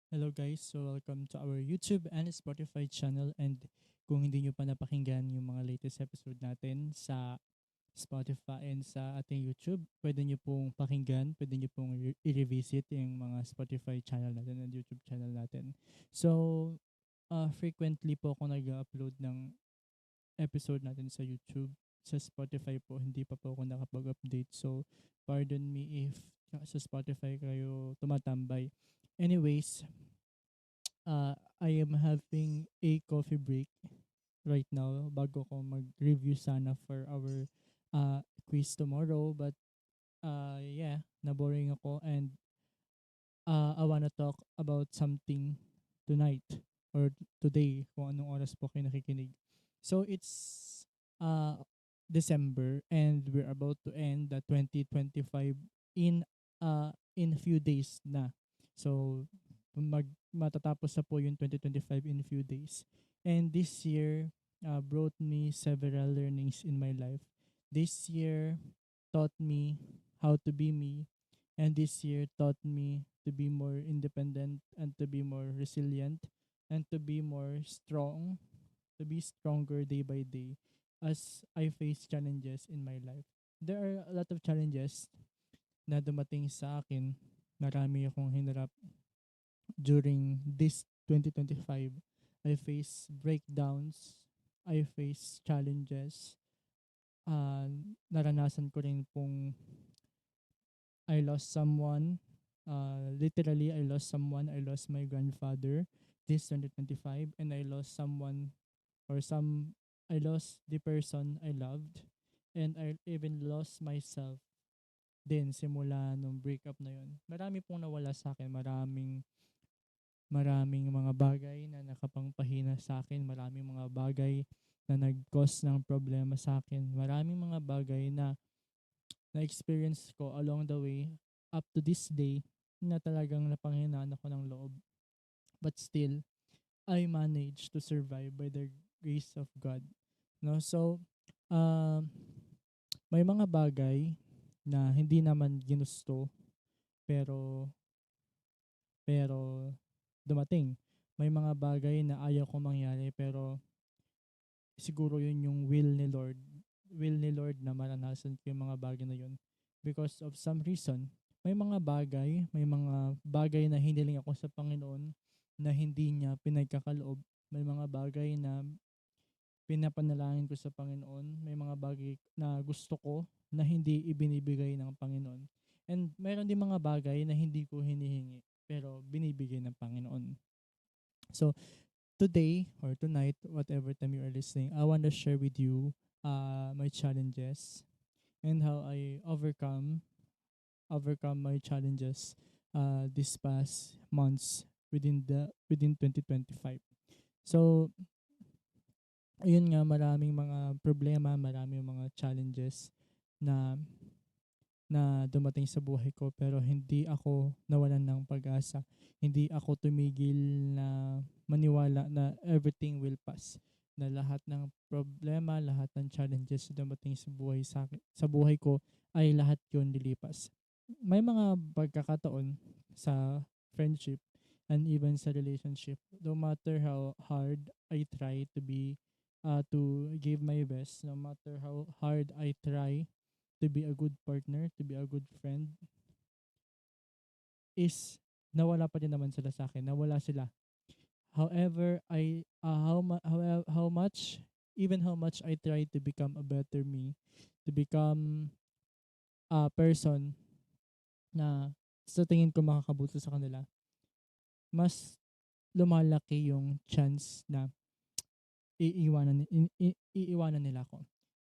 Hello guys, so welcome to our YouTube and Spotify channel, and kung hindi nyo pa napakinggan yung mga latest episode natin sa Spotify and sa ating YouTube, pwede nyo pong pakinggan, pwede nyo pong i-revisit yung mga Spotify channel natin and YouTube channel natin. So, frequently po ako nag-upload ng episode natin sa YouTube. Sa Spotify po, hindi pa po ako nakapag-update. So, pardon me if sa Spotify kayo tumatambay. Anyways, I am having a coffee break right now bago ko mag-review sana for our quiz tomorrow. But yeah, naboring ako and I wanna talk about something tonight or today kung anong oras po kayo nakikinig. So it's uh, December and we're about to end the 2025 in a few days na. So matatapos na po yung 2025 in a few days. And this year brought me several learnings in my life. This year taught me how to be me, and this year taught me to be more independent and to be more resilient and to be more strong, to be stronger day by day as I face challenges in my life. There are a lot of challenges na dumating sa akin. Marami akong hinarap during this 2025. I face breakdowns, I face challenges. Naranasan ko rin pong I lost someone. Literally, I lost someone. I lost my grandfather this 2025, and I lost someone or some. I lost the person I loved, and I even lost myself din simula nung breakup na yun. Marami pong nawala sa akin. Maraming mga bagay na nakapangpahina sa akin. Maraming mga bagay na nag-cause ng problema sa akin. Maraming mga bagay na na-experience ko along the way up to this day na talagang napanghinaan ako ng loob. But still, I managed to survive by the grace of God. No? So, um, may mga bagay na hindi naman ginusto pero pero dumating. May mga bagay na ayaw ko mangyari pero siguro yun yung will ni Lord na maranasan ko yung mga bagay na yun. Because of some reason, may mga bagay na hiniling ako sa Panginoon na hindi niya pinagkakaloob. May mga bagay na pinapanalangin ko sa Panginoon. May mga bagay na gusto ko na hindi ibinibigay ng Panginoon. And mayroon din mga bagay na hindi ko hinihingi pero binibigay ng Panginoon. So, today or tonight, whatever time you are listening, I want to share with you my challenges and how I overcome my challenges this past months within 2025. So, ayun nga, maraming mga problema, maraming mga challenges na na dumating sa buhay ko pero hindi ako nawalan ng pag-asa. Hindi ako tumigil na maniwala na everything will pass. Na lahat ng problema, lahat ng challenges na dumating sa buhay ko ay lahat 'yon lilipas. May mga pagkakataon sa friendship and even sa relationship, no matter how hard I try to give my best, no matter how hard I try to be a good partner, to be a good friend, is nawala pa din naman sila sa akin. Nawala sila. However, how much, even how much I try to become a better me, to become a person na sa tingin ko makakabuti sa kanila, mas lumalaki yung chance na iiwanan nila ako.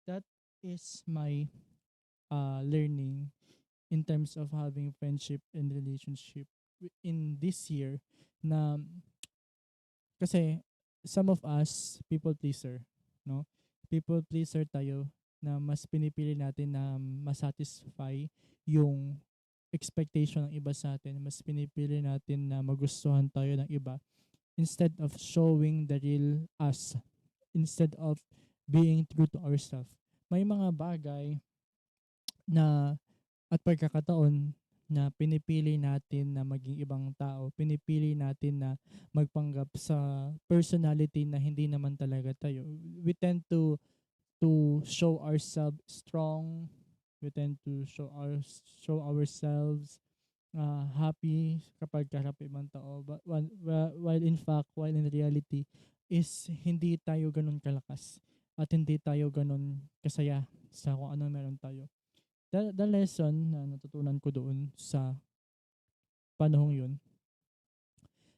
That is my learning in terms of having friendship and relationship in this year na kasi some of us people pleaser, no? People pleaser tayo na mas pinipili natin na masatisfy yung expectation ng iba sa atin. Mas pinipili natin na magustuhan tayo ng iba instead of showing the real us, instead of being true to ourselves. May mga bagay na at pagkakataon na pinipili natin na maging ibang tao, pinipili natin na magpanggap sa personality na hindi naman talaga tayo. We tend to show ourselves strong. We tend to show ourselves happy kapag kaharap ibang tao. But while in reality is hindi tayo ganun kalakas at hindi tayo ganun kasaya sa kung ano meron tayo. The lesson na natutunan ko doon sa panahong yun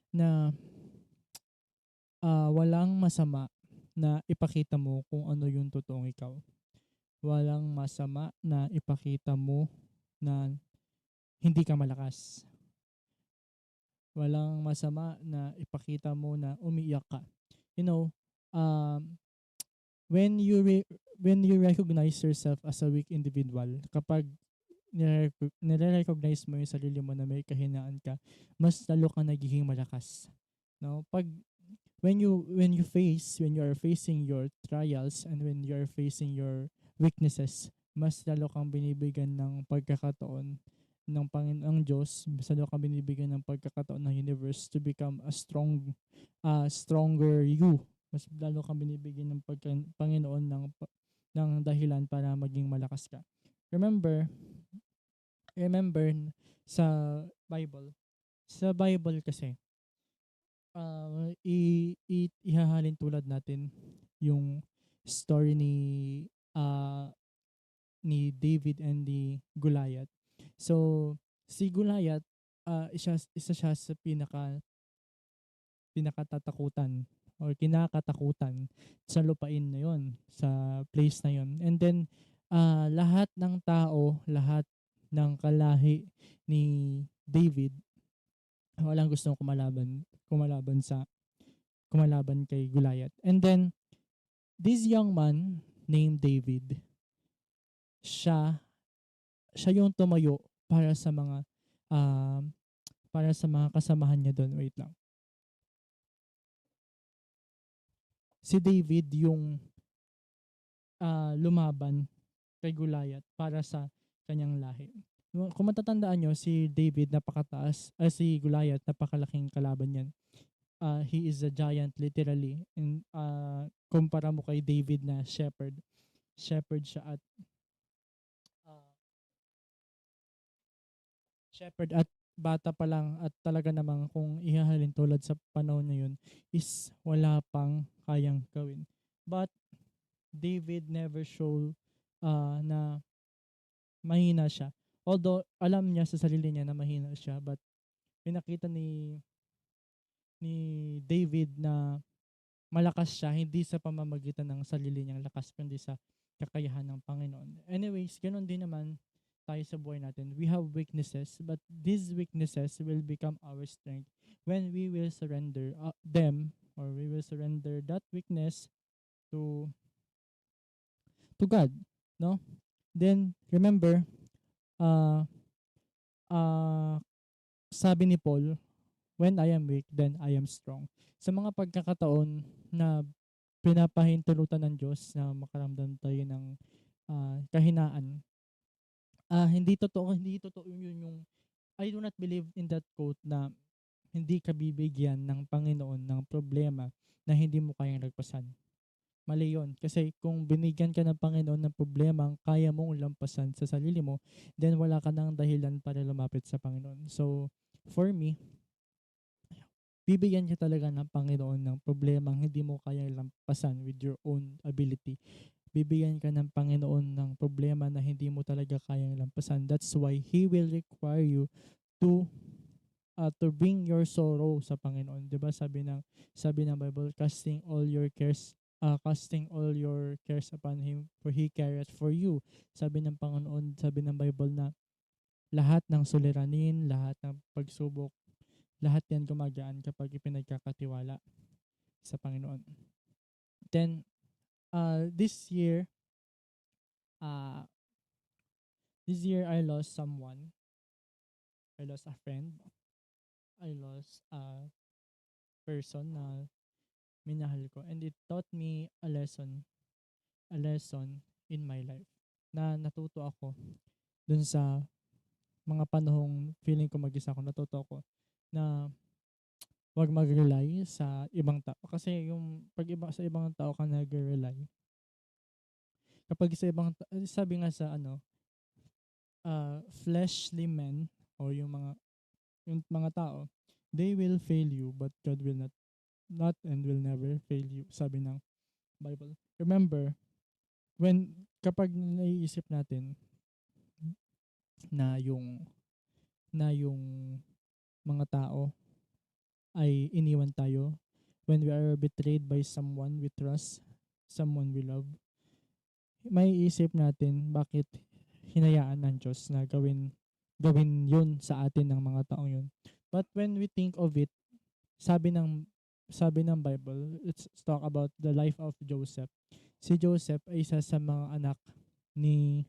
na walang masama na ipakita mo kung ano yung totoong ikaw. Walang masama na ipakita mo na hindi ka malakas. Walang masama na ipakita mo na umiiyak ka. You know, um, when you recognize yourself as a weak individual, kapag nire-recognize mo yung sarili mo na may kahinaan ka, mas lalo ka nagiging malakas. No? When you are facing your trials and when you are facing your weaknesses, mas lalo kang binibigyan ng pagkakataon ng Panginoong Diyos, mas lalo kang binibigyan ng pagkakataon ng universe to become a stronger you. Mas lalo kang binibigyan ng Panginoon ng dahilan para maging malakas ka. Remember sa Bible. Sa Bible kasi, ihahalin tulad natin yung story uh, ni David and ni Goliath. So, si Goliath, isa siya sa pinakatatakutan or kinakatakutan sa lupain na yon, sa place na yon. And then, lahat ng tao, lahat ng kalahi ni David, walang gustong kumalaban kay Goliath. And then, this young man named David, siya yung tumayo para sa mga uh, kasamahan niya doon. Wait lang. Si David yung lumaban kay Goliath para sa kanyang lahi. Kung matatandaan nyo, si David napakataas, si Goliath napakalaking kalaban niyan. He is a giant literally. And kumpara mo kay David na shepherd siya at uh, shepherd at bata pa lang, at talaga namang kung ihahalin tulad sa panahon na yun is wala pang kayang gawin. But David never show na mahina siya. Although alam niya sa sarili niya na mahina siya, but pinakita ni David na malakas siya, hindi sa pamamagitan ng sarili niyang lakas, kundi sa kakayahan ng Panginoon. Anyways, ganoon din naman tayo sa buhay natin. We have weaknesses, but these weaknesses will become our strength when we will surrender them, or we will surrender that weakness to God, no? Then remember, uh, uh, sabi ni Paul, when I am weak, then I am strong. Sa mga pagkakataon na pinapahintulutan ng Diyos na makaramdam tayo ng kahinaan, hindi totoo yun yung, I do not believe in that quote na hindi ka bibigyan ng Panginoon ng problema na hindi mo kayang lagpasan. Mali yun. Kasi kung binigyan ka ng Panginoon ng problema ang kaya mong lampasan sa sarili mo, then wala ka nang dahilan para lumapit sa Panginoon. So, for me, bibigyan ka talaga ng Panginoon ng problema ang hindi mo kayang lampasan with your own ability. Bibigyan ka ng Panginoon ng problema na hindi mo talaga kayang lampasan. That's why He will require you to bring your sorrow sa Panginoon. 'Di ba sabi ng Bible, casting all your cares upon Him, for He careth for you. Sabi ng Panginoon, sabi ng Bible na lahat ng suliranin, lahat ng pagsubok, lahat yan gumagaan kapag ipinagkakatiwala sa Panginoon. Then, this year I lost someone. I lost a friend. I lost a person na minahal ko, and it taught me a lesson in my life, na natuto ako dun sa mga panahong feeling ko mag-isa ako, natuto ko na wag mag-rely sa ibang tao. Kasi yung pag iba sa ibang tao ka nag-rely, kapag sa ibang sabi nga sa ano, fleshly men o yung mga tao, they will fail you but God will not and will never fail you, sabi ng Bible. Remember, kapag naiisip natin na yung mga tao ay iniwan tayo, when we are betrayed by someone we trust, someone we love, may isip natin bakit hinayaan ng Diyos na gawin yun sa atin ng mga taong yun. But when we think of it, sabi ng sabi ng Bible, let's talk about the life of Joseph. Si Joseph ay isa sa ni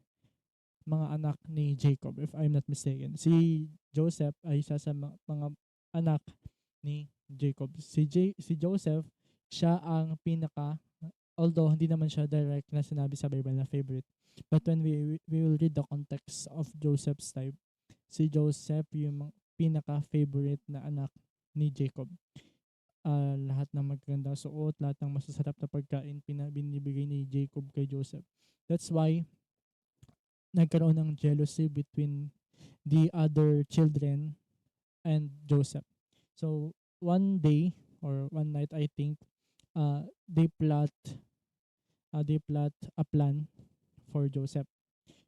mga anak ni Jacob, if I'm not mistaken. Si Joseph ay isa sa mga anak ni Jacob. Si Joseph, siya ang although hindi naman siya direct na sinabi sa Bible na favorite. But when we will read the context of Joseph's life, si Joseph yung pinaka-favorite na anak ni Jacob. Lahat ng magagandang suot, lahat ng masasarap na pagkain binibigay ni Jacob kay Joseph. That's why nagkaroon ng jealousy between the other children and Joseph. So one day or one night, I think, they plot a plan for Joseph.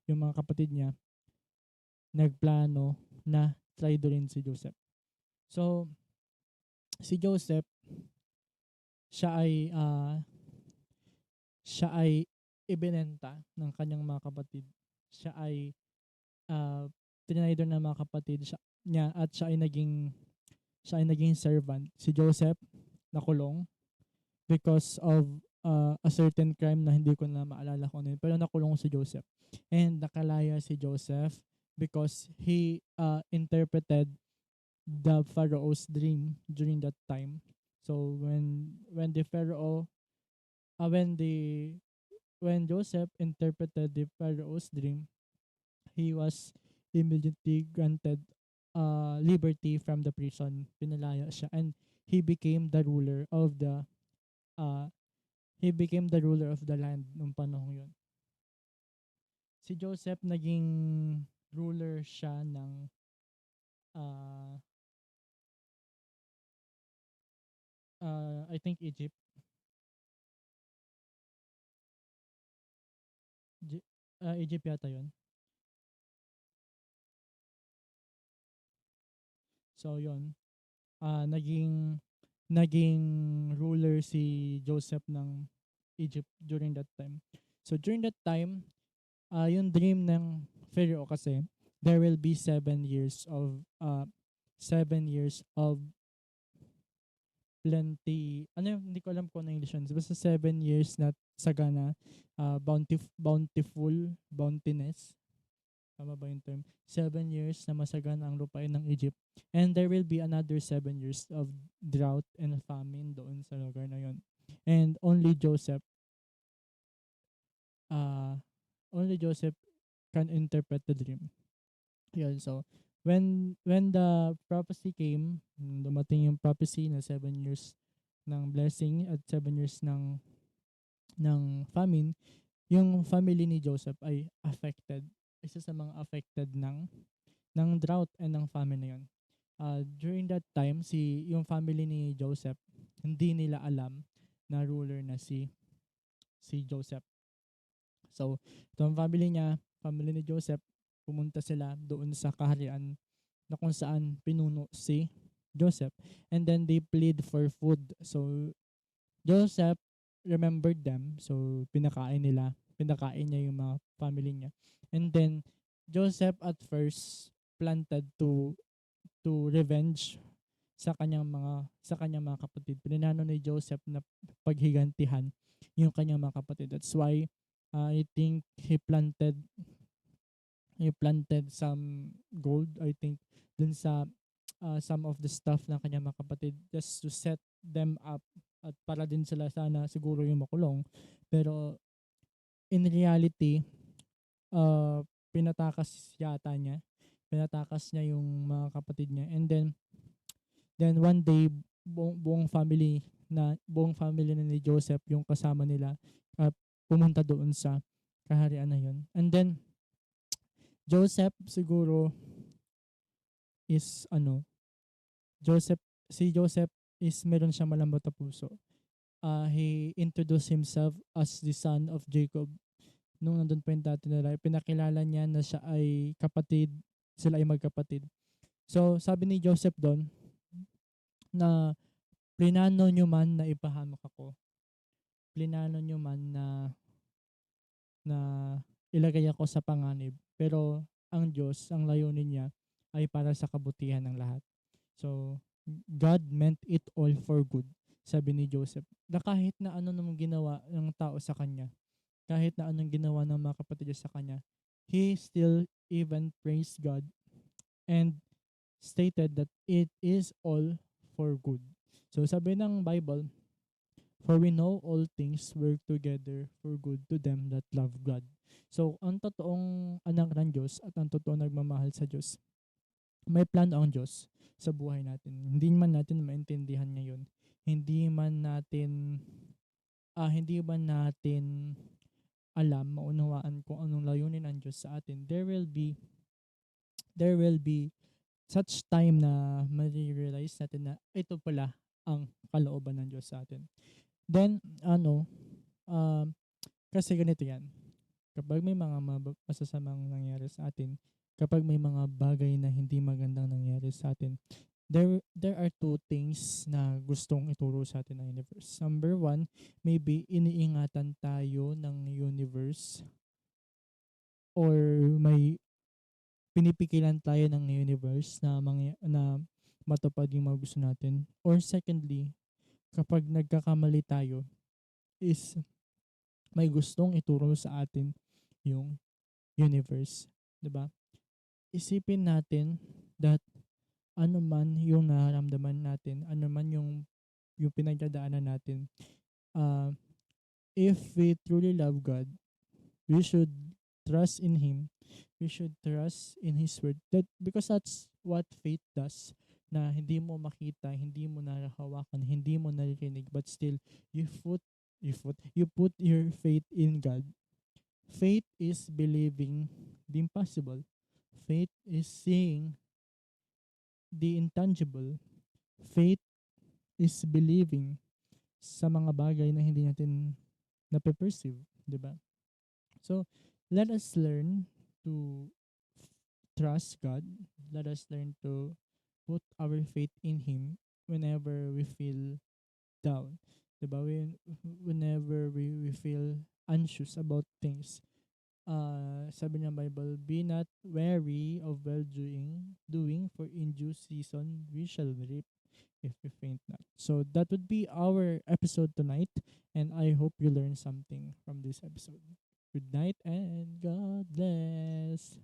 Yung mga kapatid niya nagplano na traidorin si Joseph. So si Joseph, siya ay uh, siya ay ibinenta ng kanyang mga kapatid. Siya ay tinraidor ng mga kapatid niya, at siya ay naging servant. Si Joseph nakulong because of a certain crime na hindi ko na maalala kung ano yun. Pero nakulong si Joseph. And nakalaya si Joseph because he interpreted the Pharaoh's dream during that time. So when the Pharaoh when the when Joseph interpreted the Pharaoh's dream, he was immediately granted liberty from the prison. Pinalaya siya, and he became the ruler of the uh, land nung panahon yun. Si Joseph naging ruler siya ng uh, I think Egypt. Egypt yata yun. So yun, naging ruler si Joseph ng Egypt during that time. So during that time, yung dream ng Pharaoh kasi, there will be 7 years of plenty. Ano yung, hindi ko alam kung ano English yun. Basta 7 years na sagana, bountiness. Tama ba yung term? 7 years na masagana ang lupain ng Egypt. And there will be another 7 years of drought and famine doon sa lugar na yon. And uh, only Joseph can interpret the dream. Yun, so, when the prophecy came, dumating yung prophecy na 7 years ng blessing at 7 years ng famine, yung family ni Joseph ay affected. Isa sa mga affected ng drought and ng famine na yun. During that time, yung family ni Joseph, hindi nila alam na ruler na si Joseph. So, itong family ni Joseph, pumunta sila doon sa kaharian na kung saan pinuno si Joseph. And then they plead for food. So, Joseph remembered them. So, pinakain niya yung mga family niya. And then, Joseph at first planted to revenge sa kanyang mga kapatid. Pinano ni Joseph na paghigantihan yung kanyang mga kapatid. That's why I think he planted some gold, I think, dun sa some of the stuff ng kanyang mga kapatid, just to set them up, at para din sila sana siguro yung makulong. Pero in reality, pinatakas yata niya pinatakas niya yung mga kapatid niya. And then one day, buong family na ni Joseph, yung kasama nila, uh, pumunta doon sa kaharian na yun. And then, Joseph siguro is Joseph, si Joseph is meron siyang malambot na puso. He introduced himself as the son of Jacob. Nung nandun pa yung dati nila, pinakilala niya na siya ay kapatid, sila ay magkapatid. So, sabi ni Joseph doon na plinano nyo man na ipahamak ako. Plinano nyo man na ilagay ako sa panganib. Pero ang Diyos, ang layunin niya ay para sa kabutihan ng lahat. So, God meant it all for good, sabi ni Joseph. Na kahit na ano namang ginawa ng tao sa kanya, kahit na anong ginawa ng mga kapatid niya sa kanya, he still even praised God and stated that it is all for good. So sabi ng Bible, for we know all things work together for good to them that love God. So ang totoong anak ng Diyos at ang totoong nagmamahal sa Diyos, may plano ang Diyos sa buhay natin. Hindi man natin maintindihan ngayon. Hindi man natin alam, maunawaan kung anong layunin ng Diyos sa atin. There will be such time na ma-realize natin na ito pala ang kalooban ng Diyos sa atin. Then, um, kasi ganito yan. Kapag may mga masasamang nangyari sa atin, kapag may mga bagay na hindi magandang nangyari sa atin, there are two things na gustong ituro sa atin ng universe. Number one, maybe iniingatan tayo ng universe or may pinipigilan tayo ng universe na matupad yung mga gusto natin. Or secondly, kapag nagkakamali tayo is may gustong ituro sa atin yung universe, 'di ba? Isipin natin that ano man yung nararamdaman natin, ano man yung pinagdadaanan natin, uh, if we truly love God, we should trust in Him. We should trust in His word. Because that's what faith does. Na hindi mo makita, hindi mo narahawakan, hindi mo naririnig, but still you put your faith in God. Faith is believing the impossible. Faith is seeing the intangible. Faith is believing sa mga bagay na hindi natin nape-perceive, 'di ba? So, let us learn to trust God. Let us learn to put our faith in Him whenever we feel down. Diba? Whenever we feel anxious about things. Sabi ng Bible, be not weary of doing, for in due season we shall reap if we faint not. So that would be our episode tonight, and I hope you learned something from this episode. Good night and God bless.